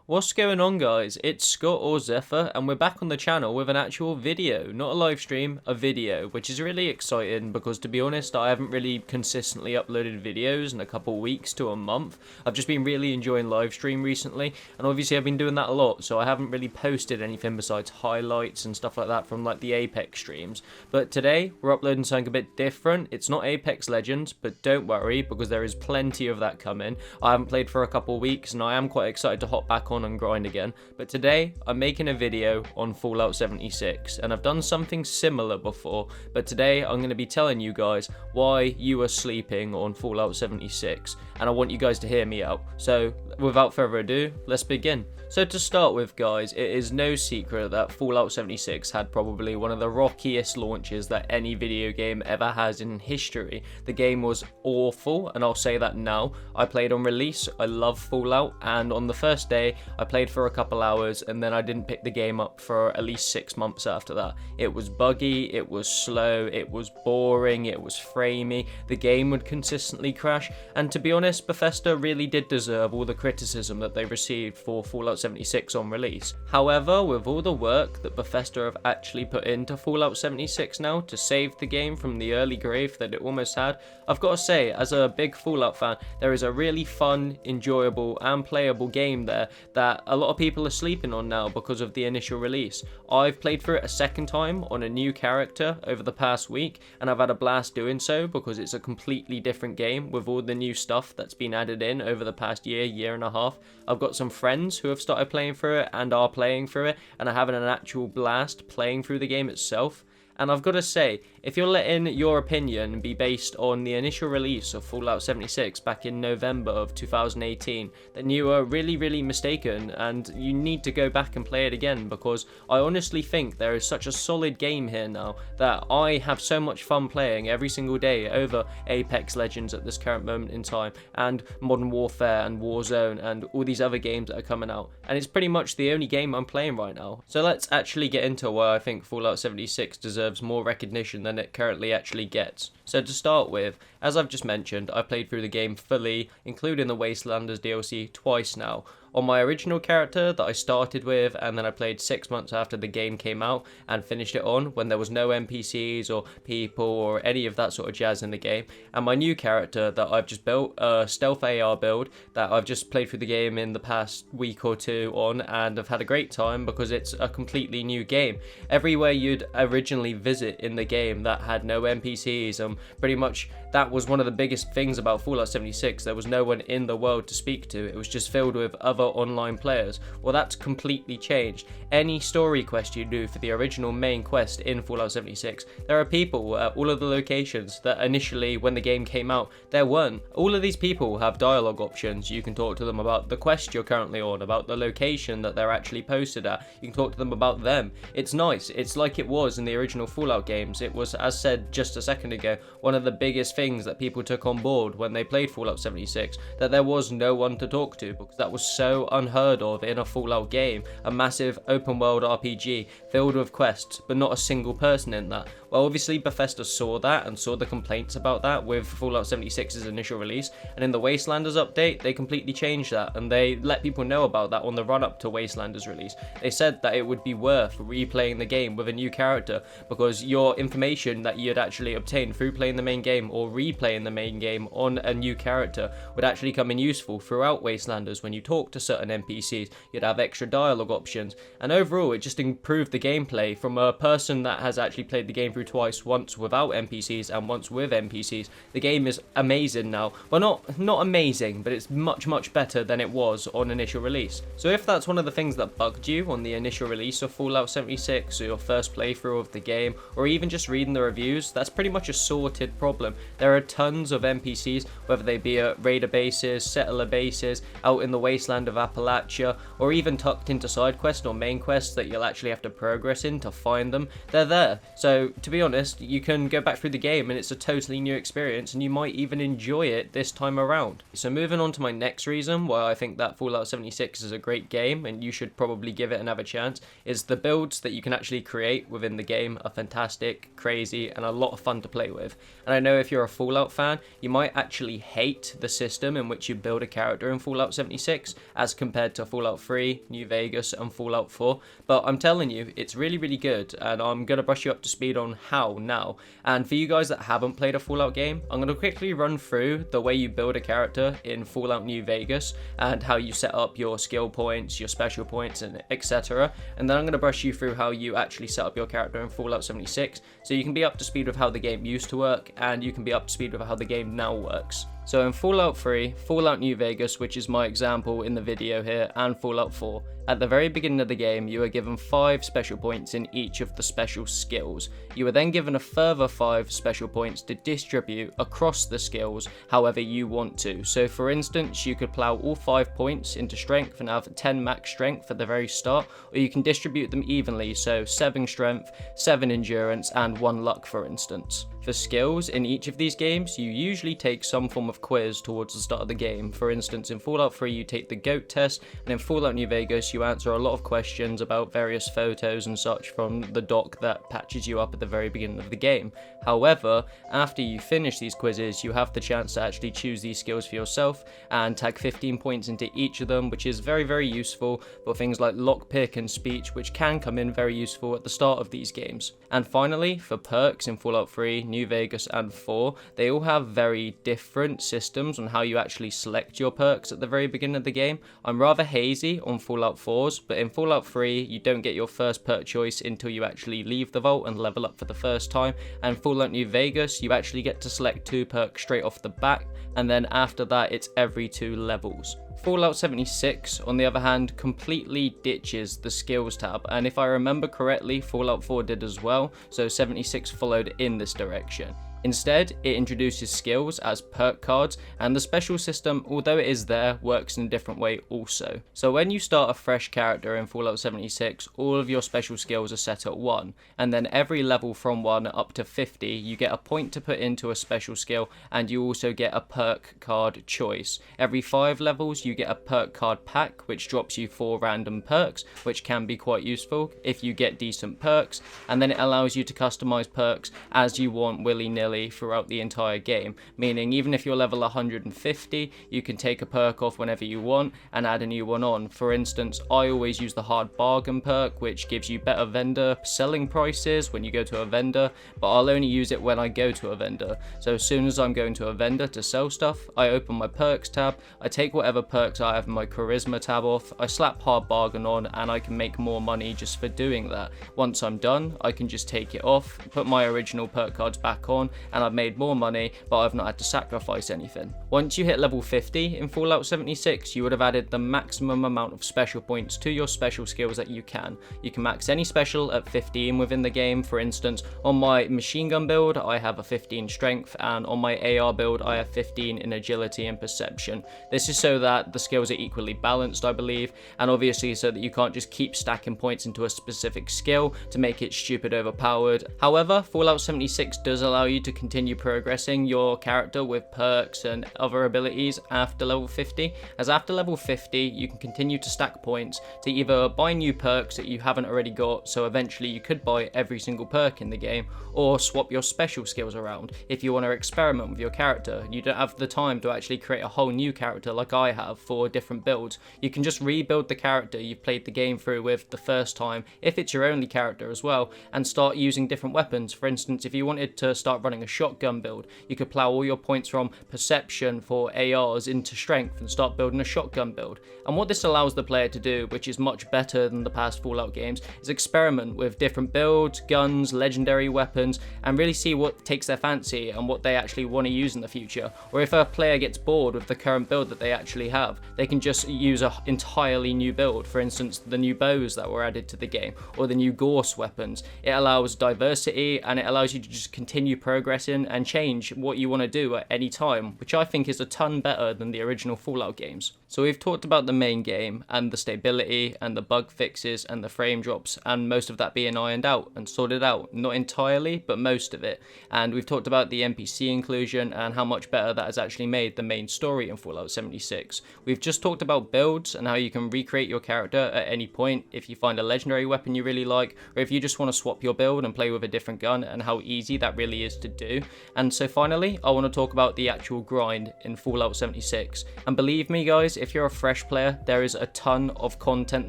What's going on, guys? It's Scott or Zephyr, and we're back on the channel with an actual video, not a live stream, a video, which is really exciting because, to be honest, I haven't really consistently uploaded videos in a couple weeks to a month. I've just been really enjoying live stream recently, and obviously I've been doing that a lot, so I haven't really posted anything besides highlights and stuff like that from like the Apex streams. But today, we're uploading something a bit different. It's not Apex Legends, but don't worry, because there is plenty of that coming. I haven't played for a couple weeks, and I am quite excited to hop back on and grind again. But today I'm making a video on Fallout 76, and I've done something similar before, but today I'm going to be telling you guys why you are sleeping on Fallout 76, and I want you guys to hear me out. So without further ado, let's begin. So to start with, guys, it is no secret that Fallout 76 had probably one of the rockiest launches that any video game ever has in history. The game was awful, and I'll say that now. I played on release, I love Fallout, and on the first day I played for a couple hours, and then I didn't pick the game up for at least 6 months after that. It was buggy, it was slow, it was boring, it was framey, the game would consistently crash, and to be honest, Bethesda really did deserve all the criticism that they received for Fallout 76 on release. However, with all the work that Bethesda have actually put into Fallout 76 now to save the game from the early grave that it almost had, I've got to say, as a big Fallout fan, there is a really fun, enjoyable and playable game there that a lot of people are sleeping on now because of the initial release. I've played through it a second time on a new character over the past week, and I've had a blast doing so because it's a completely different game with all the new stuff that's been added in over the past year and a half. I've got some friends who have started playing through it and are playing through it and are having an actual blast playing through the game itself. And I've got to say, if you're letting your opinion be based on the initial release of Fallout 76 back in November of 2018, then you are really mistaken, and you need to go back and play it again, because I honestly think there is such a solid game here now that I have so much fun playing every single day over Apex Legends at this current moment in time, and Modern Warfare and Warzone and all these other games that are coming out, and it's pretty much the only game I'm playing right now. So let's actually get into why I think Fallout 76 deserves more recognition than it currently actually gets. So to start with, as I've just mentioned, I played through the game fully, including the Wastelanders DLC, twice now. On my original character that I started with, and then I played 6 months after the game came out and finished it on when there was no NPCs or people or any of that sort of jazz in the game. And my new character that I've just built, a stealth AR build that I've just played through the game in the past week or two on, and I've had a great time because it's a completely new game. Everywhere you'd originally visit in the game that had no NPCs, pretty much that was one of the biggest things about Fallout 76. There was no one in the world to speak to. It was just filled with other online players. Well, that's completely changed. Any story quest you do for the original main quest in Fallout 76, there are people at all of the locations that initially, when the game came out, there weren't. All of these people have dialogue options. You can talk to them about the quest you're currently on, about the location that they're actually posted at. You can talk to them about them. It's nice. It's like it was in the original Fallout games. It was, as said just a second ago, one of the biggest things that people took on board when they played Fallout 76, that there was no one to talk to, because that was so unheard of in a Fallout game, a massive open world RPG filled with quests, but not a single person in that. Well, obviously Bethesda saw that and saw the complaints about that with Fallout 76's initial release, and in the Wastelanders update they completely changed that, and they let people know about that on the run up to Wastelanders release. They said that it would be worth replaying the game with a new character, because your information that you'd actually obtained through playing the main game or replaying the main game on a new character would actually come in useful throughout Wastelanders. When you talk to certain NPCs, you'd have extra dialogue options, and overall it just improved the gameplay from a person that has actually played the game through twice, once without NPCs and once with NPCs. The game is amazing now. Well, not amazing, but it's much better than it was on initial release. So if that's one of the things that bugged you on the initial release of Fallout 76, or your first playthrough of the game, or even just reading the reviews, that's pretty much a sorted problem. There are tons of NPCs, whether they be at raider bases, settler bases, out in the wasteland of Appalachia, or even tucked into side quests or main quests that you'll actually have to progress in to find them. They're there. So to be honest, you can go back through the game and it's a totally new experience, and you might even enjoy it this time around. So moving on to my next reason why I think that Fallout 76 is a great game and you should probably give it another chance is the builds that you can actually create within the game are fantastic, crazy, and a lot of fun to play with. And I know if you're a Fallout fan, you might actually hate the system in which you build a character in Fallout 76 as compared to Fallout 3, New Vegas, and Fallout 4, but I'm telling you, it's really, really good, and I'm going to brush you up to speed on how now. And for you guys that haven't played a Fallout game, I'm going to quickly run through the way you build a character in Fallout New Vegas and how you set up your skill points, your special points, and etc. And then I'm going to brush you through how you actually set up your character in Fallout 76 so you can be up to speed with how the game used to work and you can be up to speed with how the game now works. So in Fallout 3, Fallout New Vegas, which is my example in the video here, and Fallout 4, at the very beginning of the game, you are given 5 special points in each of the special skills. You are then given a further 5 special points to distribute across the skills however you want to. So for instance, you could plow all 5 points into strength and have 10 max strength at the very start, or you can distribute them evenly, so 7 strength, 7 endurance, and 1 luck for instance. For skills, in each of these games, you usually take some form of quiz towards the start of the game. For instance, in Fallout 3 you take the GOAT test, and in Fallout New Vegas you answer a lot of questions about various photos and such from the doc that patches you up at the very beginning of the game. However, after you finish these quizzes, you have the chance to actually choose these skills for yourself and tag 15 points into each of them, which is very, very useful for things like lockpick and speech, which can come in very useful at the start of these games. And finally, for perks in Fallout 3, New Vegas, and 4, they all have very different systems on how you actually select your perks at the very beginning of the game. I'm rather hazy on Fallout 4's, but in Fallout 3 you don't get your first perk choice until you actually leave the vault and level up for the first time, and Fallout New Vegas you actually get to select 2 perks straight off the bat, and then after that it's every 2 levels. Fallout 76, on the other hand, completely ditches the skills tab, and if I remember correctly, Fallout 4 did as well, so 76 followed in this direction. Instead, it introduces skills as perk cards, and the special system, although it is there, works in a different way also. So when you start a fresh character in Fallout 76, all of your special skills are set at 1, and then every level from 1 up to 50, you get a point to put into a special skill, and you also get a perk card choice. Every 5 levels, you get a perk card pack, which drops you 4 random perks, which can be quite useful if you get decent perks, and then it allows you to customize perks as you want willy-nilly throughout the entire game, meaning even if you're level 150 you can take a perk off whenever you want and add a new one on. For instance, I always use the hard bargain perk, which gives you better vendor selling prices when you go to a vendor, but I'll only use it when I go to a vendor. So as soon as I'm going to a vendor to sell stuff, I open my perks tab, I take whatever perks I have in my charisma tab off, I slap hard bargain on, and I can make more money just for doing that. Once I'm done, I can just take it off, put my original perk cards back on, and I've made more money, but I've not had to sacrifice anything. Once you hit level 50 in Fallout 76, you would have added the maximum amount of special points to your special skills that you can. You can max any special at 15 within the game. For instance, on my machine gun build, I have a 15 strength, and on my AR build, I have 15 in agility and perception. This is so that the skills are equally balanced, I believe, and obviously so that you can't just keep stacking points into a specific skill to make it stupid overpowered. However, Fallout 76 does allow you to continue progressing your character with perks and other abilities after level 50, as after level 50 you can continue to stack points to either buy new perks that you haven't already got, so eventually you could buy every single perk in the game, or swap your special skills around if you want to experiment with your character. You don't have the time to actually create a whole new character like I have for different builds. You can just rebuild the character you've played the game through with the first time, if it's your only character as well, and start using different weapons. For instance, if you wanted to start running a shotgun build, you could plow all your points from perception for ARs into strength and start building a shotgun build. And what this allows the player to do, which is much better than the past Fallout games, is experiment with different builds, guns, legendary weapons, and really see what takes their fancy and what they actually want to use in the future. Or if a player gets bored with the current build that they actually have, they can just use an entirely new build. For instance, the new bows that were added to the game, or the new Gorse weapons. It allows diversity, and it allows you to just continue progressing and change what you want to do at any time, which I think is a ton better than the original Fallout games. So we've talked about the main game and the stability and the bug fixes and the frame drops and most of that being ironed out and sorted out. Not entirely, but most of it. And we've talked about the NPC inclusion and how much better that has actually made the main story in Fallout 76. We've just talked about builds and how you can recreate your character at any point if you find a legendary weapon you really like, or if you just want to swap your build and play with a different gun, and how easy that really is to do. And so finally, I want to talk about the actual grind in Fallout 76. And believe me guys, if you're a fresh player, there is a ton of content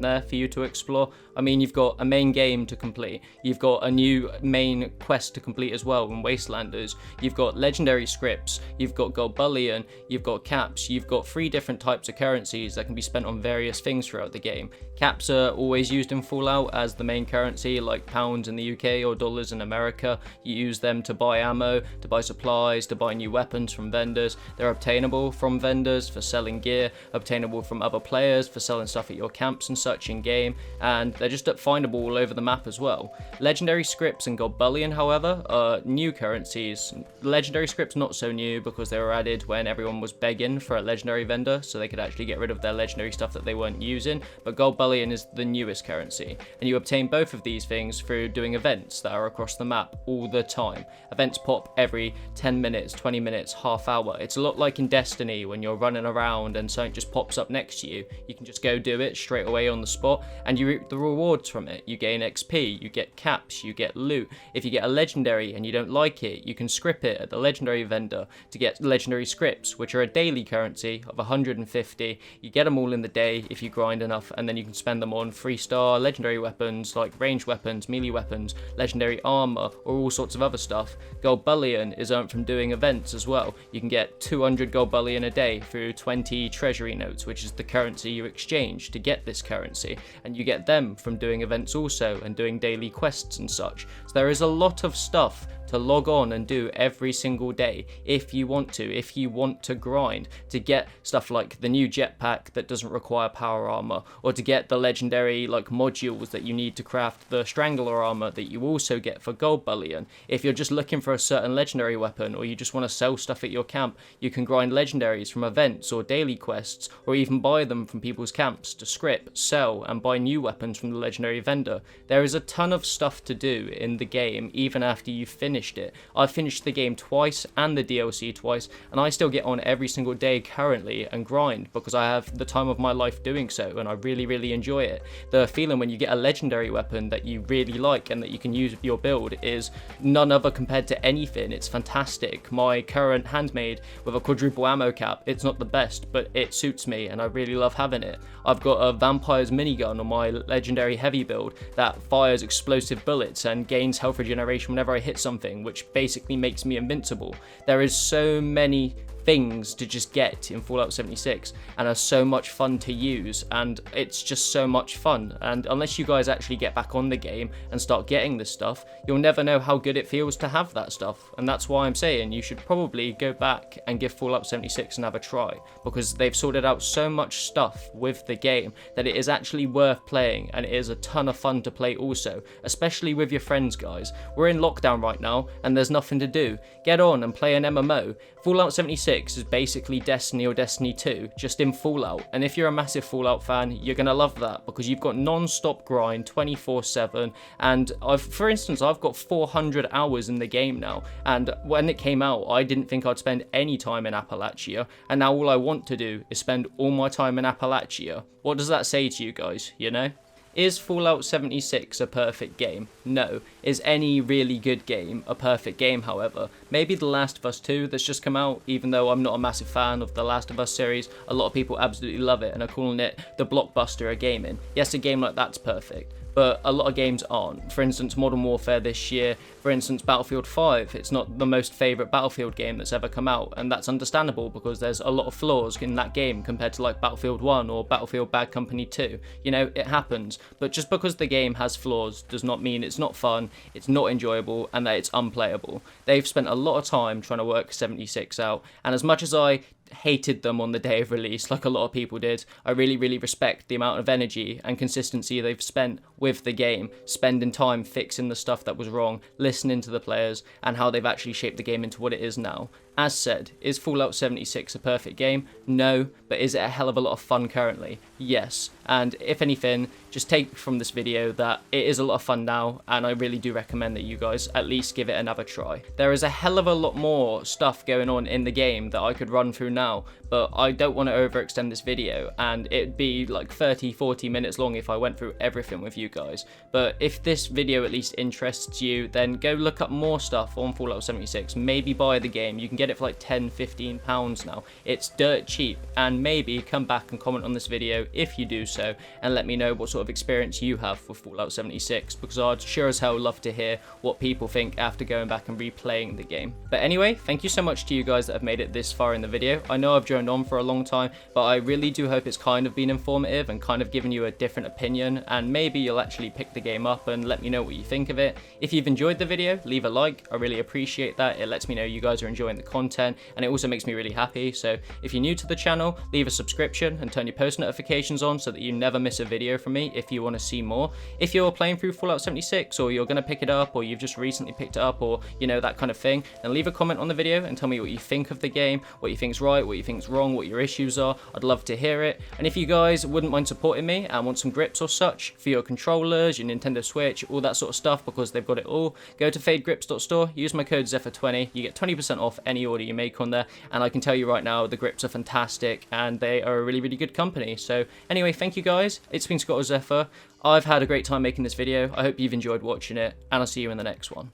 there for you to explore. I mean, you've got a main game to complete, you've got a new main quest to complete as well in Wastelanders, you've got legendary scripts, you've got gold bullion, you've got caps, you've got 3 different types of currencies that can be spent on various things throughout the game. Caps are always used in Fallout as the main currency, like pounds in the UK or dollars in America. You use them to buy ammo, to buy supplies, to buy new weapons from vendors. They're obtainable from vendors for selling gear, obtainable from other players for selling stuff at your camps and such in game, and they're just findable all over the map as well. Legendary scripts and gold bullion, however, are new currencies. Legendary scripts not so new because they were added when everyone was begging for a legendary vendor so they could actually get rid of their legendary stuff that they weren't using, but gold bullion is the newest currency, and you obtain both of these things through doing events that are across the map all the time. Events pop every 10 minutes, 20 minutes, half hour. It's a lot like in Destiny when you're running around and something just pops up next to you. You can just go do it straight away on the spot and you reap the rewards from it. You gain XP, you get caps, you get loot. If you get a legendary and you don't like it, you can script it at the legendary vendor to get legendary scripts, which are a daily currency of 150. You get them all in the day if you grind enough, and then you can spend them on 3-star legendary weapons like ranged weapons, melee weapons, legendary armor, or all sorts of other stuff. Gold bullion is earned from doing events as well. You can get 200 gold bullion a day through 20 treasury notes, which is the currency you exchange to get this currency, and you get them from doing events also and doing daily quests and such. So there is a lot of stuff to log on and do every single day if you want to grind to get stuff like the new jetpack that doesn't require power armor, or to get the legendary like modules that you need to craft the strangler armor that you also get for gold bullion. If you're just looking for a certain legendary weapon, or you just want to sell stuff at your camp, you can grind legendaries from events or daily quests, or even buy them from people's camps to script, sell, and buy new weapons from the legendary vendor. There is a ton of stuff to do in the game even after you've finished it. I've finished the game twice and the DLC twice, and I still get on every single day currently and grind because I have the time of my life doing so, and I really enjoy it. The feeling when you get a legendary weapon that you really like and that you can use with your build is none other compared to anything. It's fantastic. My current handmade with a quadruple ammo cap, it's not the best, but it suits me and I really love having it. I've got a vampire's minigun on my legendary heavy build that fires explosive bullets and gains health regeneration whenever I hit something, which basically makes me invincible. There is so many things to just get in Fallout 76 and are so much fun to use, and it's just so much fun. And unless you guys actually get back on the game and start getting this stuff, you'll never know how good it feels to have that stuff. And that's why I'm saying you should probably go back and give Fallout 76 another try, because they've sorted out so much stuff with the game that it is actually worth playing, and it is a ton of fun to play also, especially with your friends guys. We're in lockdown right now and there's nothing to do. Get on and play an MMO. Fallout 76 is basically Destiny or Destiny 2, just in Fallout, and if you're a massive Fallout fan, you're going to love that because you've got non-stop grind 24/7, and for instance, I've got 400 hours in the game now, and when it came out, I didn't think I'd spend any time in Appalachia, and now all I want to do is spend all my time in Appalachia. What does that say to you guys, you know? Is Fallout 76 a perfect game? No. Is any really good game a perfect game, however? Maybe The Last of Us 2 that's just come out, even though I'm not a massive fan of The Last of Us series, a lot of people absolutely love it and are calling it the blockbuster of gaming. Yes, a game like that's perfect, but a lot of games aren't. For instance, Modern Warfare this year, for instance, Battlefield 5, it's not the most favourite Battlefield game that's ever come out, and that's understandable because there's a lot of flaws in that game compared to like Battlefield 1 or Battlefield Bad Company 2. You know, it happens, but just because the game has flaws does not mean it's not fun, it's not enjoyable, and that it's unplayable. They've spent a lot of time trying to work 76 out, and as much as I hated them on the day of release like a lot of people did. I really respect the amount of energy and consistency they've spent with the game, spending time fixing the stuff that was wrong, listening to the players, and how they've actually shaped the game into what it is now. As said, is Fallout 76 a perfect game? No, but is it a hell of a lot of fun currently? Yes, and if anything, just take from this video that it is a lot of fun now, and I really do recommend that you guys at least give it another try. There is a hell of a lot more stuff going on in the game that I could run through now, but I don't want to overextend this video, and it'd be like 30-40 minutes long if I went through everything with you guys. But if this video at least interests you, then go look up more stuff on Fallout 76, maybe buy the game. You can get it for like £10-15 now. It's dirt cheap, and maybe come back and comment on this video if you do so, and let me know what sort of experience you have with Fallout 76, because I'd sure as hell love to hear what people think after going back and replaying the game. But anyway, thank you so much to you guys that have made it this far in the video. I know I've droned on for a long time, but I really do hope it's kind of been informative and kind of given you a different opinion, and maybe you'll actually pick the game up and let me know what you think of it. If you've enjoyed the video, leave a like. I really appreciate that. It lets me know you guys are enjoying the content, and it also makes me really happy. So if you're new to the channel, leave a subscription and turn your post notifications on so that you never miss a video from me if you want to see more. If you're playing through Fallout 76, or you're going to pick it up, or you've just recently picked it up, or you know, that kind of thing, then leave a comment on the video and tell me what you think of the game, what you think's right, what you think's wrong, what your issues are. I'd love to hear it. And if you guys wouldn't mind supporting me and want some grips or such for your controllers, your Nintendo Switch, all that sort of stuff, because they've got it all, go to fadegrips.store, use my code Zephr20, you get 20% off any order you make on there, and I can tell you right now, the grips are fantastic, and they are a really good company. So anyway, thank you guys, it's been Scott or Zephr. I've had a great time making this video, I hope you've enjoyed watching it, and I'll see you in the next one.